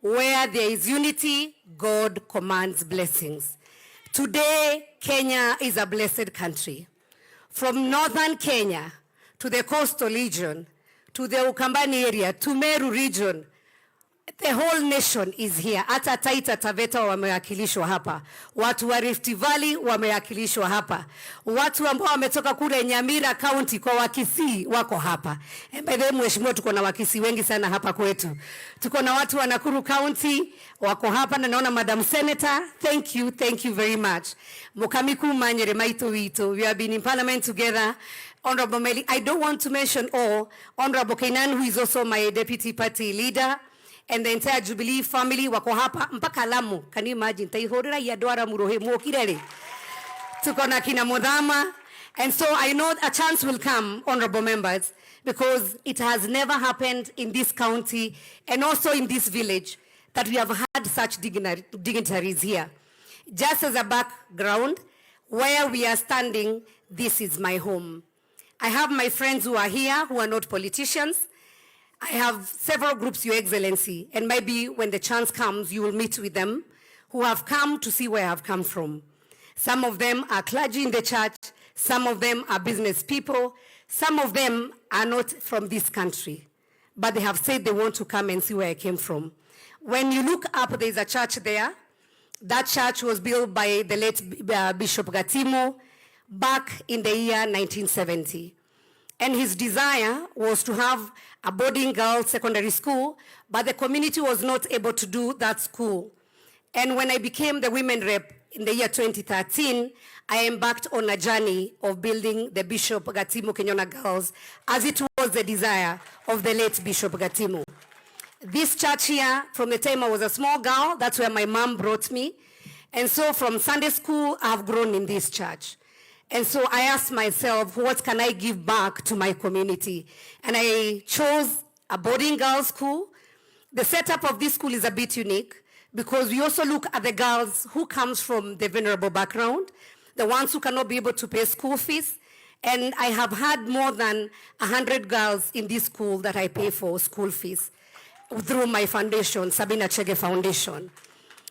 Where there is unity, God commands blessings. Today, Kenya is a blessed country. From northern Kenya to the coastal region, to the Ukambani area, to Meru region, the whole nation is here. Hata Taita Taveta wamewakilishwa hapa. Watu wa Rift Valley wamewakilishwa hapa. Watu ambao wametoka kule Nyamira County kwa Wakisii wako hapa. And by the way, mheshimiwa, tuko na Wakisii wengi sana hapa kwetu. Tuko na watu wa Nakuru County wako hapa, na naona Madam Senator. Thank you very much. Mukamiku manyere maito wito. We have been in parliament together. Honorable Meli, I don't want to mention all. Honorable Kinene, who is also my deputy party leader, and the entire Jubilee family wako hapa mpaka Lamu. Can you imagine? Taihorera ya Dwara Murohe Mwokirere. Tuko na kina Mudhama. And so I know a chance will come, honorable members, because it has never happened in this county and also in this village that we have had such dignitaries here. Just as a background, where we are standing, this is my home. I have my friends who are here who are not politicians. I have several groups, Your Excellency, and maybe when the chance comes, you will meet with them, who have come to see where I've come from. Some of them are clergy in the church, some of them are business people, some of them are not from this country, but they have said they want to come and see where I came from. When you look up, there's a church there. That church was built by the late Bishop Gatimo back in the year 1970. And his desire was to have a boarding girls secondary school, but the community was not able to do that school. And when I became the women rep in the year 2013, I embarked on a journey of building the Bishop Gatimo Kenyona Girls, as it was the desire of the late Bishop Gatimo. This church here, from the time I was a small girl, that's where my mom brought me. And so from Sunday school, I've grown in this church. And so I asked myself, what can I give back to my community? And I chose a boarding girls school. The setup of this school is a bit unique because we also look at the girls who comes from the vulnerable background, the ones who cannot be able to pay school fees. And I have had more than 100 girls in this school that I pay for school fees through my foundation, Sabina Chege Foundation.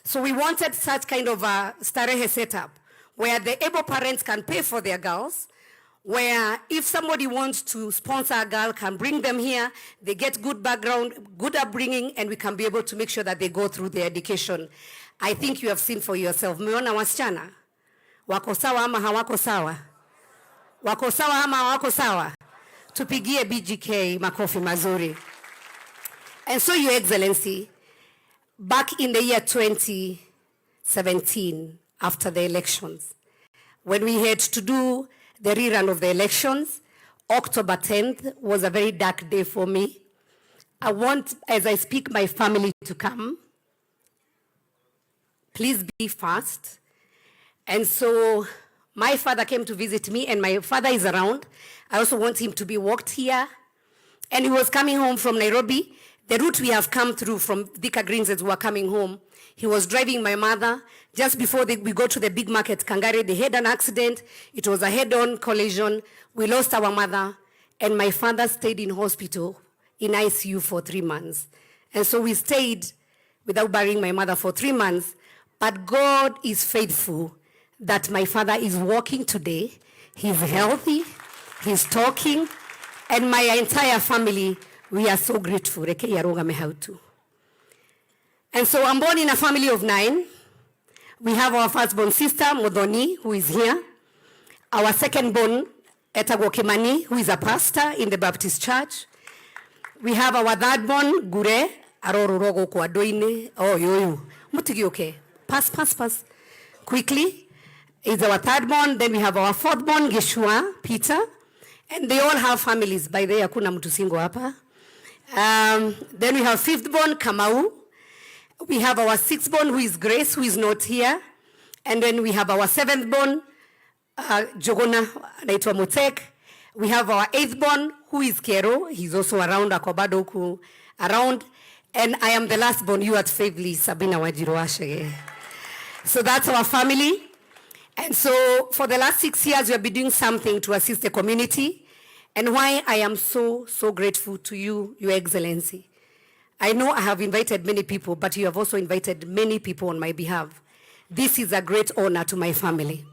So we wanted such kind of a starehe setup where the able parents can pay for their girls, where if somebody wants to sponsor a girl, can bring them here, they get good background, good upbringing, and we can be able to make sure that they go through their education. I think you have seen for yourself. Mmeona wasichana? Wako sawa ama hawako sawa? Wako sawa ama hawako sawa? Tupigie BGK makofi mazuri. And so, Your Excellency, back in the year 2017, after the elections, when we had to do the rerun of the elections, October 10th was a very dark day for me. I want, as I speak, my family to come. Please be fast. And so my father came to visit me, and my father is around. I also want him to be walked here. And he was coming home from Nairobi. The route we have come through from Thika Greens as we were coming home, he was driving my mother. Just before we go to the big market, Kangare, they had an accident. It was a head-on collision. We lost our mother, and my father stayed in hospital in ICU for 3 months. And so we stayed without burying my mother for 3 months. But God is faithful that my father is walking today. He's healthy, he's talking, and my entire family, we are so grateful. And so I'm born in a family of 9. We have our firstborn sister, Modoni, who is here. Our secondborn, Etagokemani, who is a pastor in the Baptist church. We have our thirdborn, Gure, Arororogo Kwadoine. Oh, yo. Mutigi, okay. Pass. Quickly. Is our thirdborn. Then we have our fourthborn, Geshua, Peter. And they all have families. By the way, hakuna mtu single hapa. Then we have fifthborn, Kamau. We have our sixthborn, who is Grace, who is not here. And then we have our seventhborn, Jogona, anaitwa Mutek. We have our eighthborn, who is Kero. He's also around, Akobadoku, around. And I am the lastborn, you at Favely, Sabina Wajiroashege. So that's our family. And so for the last 6 years, we have been doing something to assist the community. And why I am so grateful to you, Your Excellency. I know I have invited many people, but you have also invited many people on my behalf. This is a great honor to my family.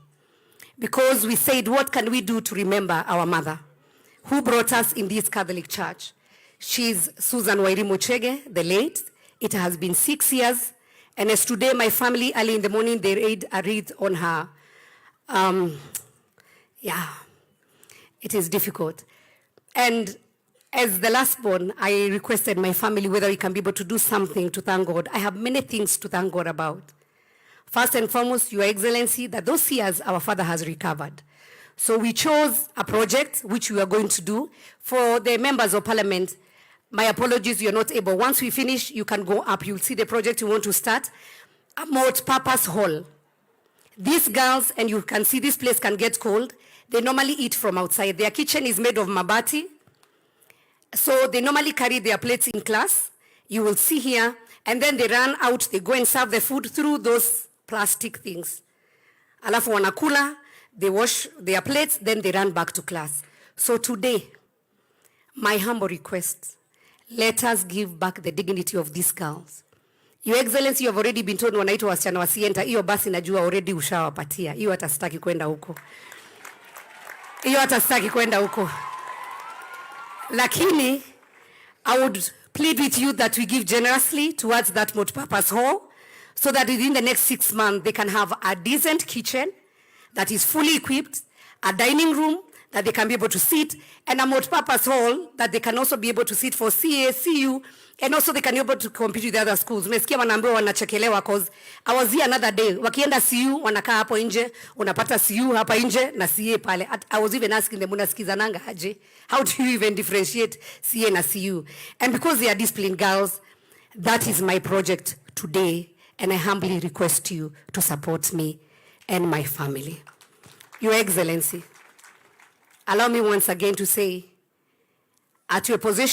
Because we said, what can we do to remember our mother, who brought us in this Catholic church? She's Susan Wairimu Chege, the late. It has been 6 years. And as today, my family, early in the morning, they read a read on her. It is difficult. And as the last born, I requested my family whether we can be able to do something to thank God. I have many things to thank God about. First and foremost, Your Excellency, that those years our father has recovered. So we chose a project which we are going to do. For the members of parliament, my apologies, you're not able. Once we finish, you can go up. You'll see the project you want to start. A multi-purpose hall. These girls, and you can see this place can get cold, they normally eat from outside. Their kitchen is made of mabati. So they normally carry their plates in class. You will see here. And then they run out, they go and serve the food through those plastic things. Alafu wanakula, they wash their plates, then they run back to class. So today, my humble request, let us give back the dignity of these girls. Your Excellency, you have already been told wanaitwa wasichana wasienta, hiyo basi najua already ushawapatia. Hiyo hata sitaki kwenda huko. Hiyo hata sitaki kwenda huko. Lakini, I would plead with you that we give generously towards that multi-purpose hall, so that within the next 6 months, they can have a decent kitchen that is fully equipped, a dining room that they can be able to sit, and a multi-purpose hall that they can also be able to sit for CA, CU, and also they can be able to compete with the other schools. Umesikia wanaambiwa wanachekelewa cause I was here another day. Wakienda CU, wanakaa hapo nje, unapata CU hapa nje na CA pale. I was even asking them, unasikizananga aje? How do you even differentiate CA na CU? And because they are disciplined girls, that is my project today, and I humbly request you to support me and my family. Your Excellency, allow me once again to say, at your position,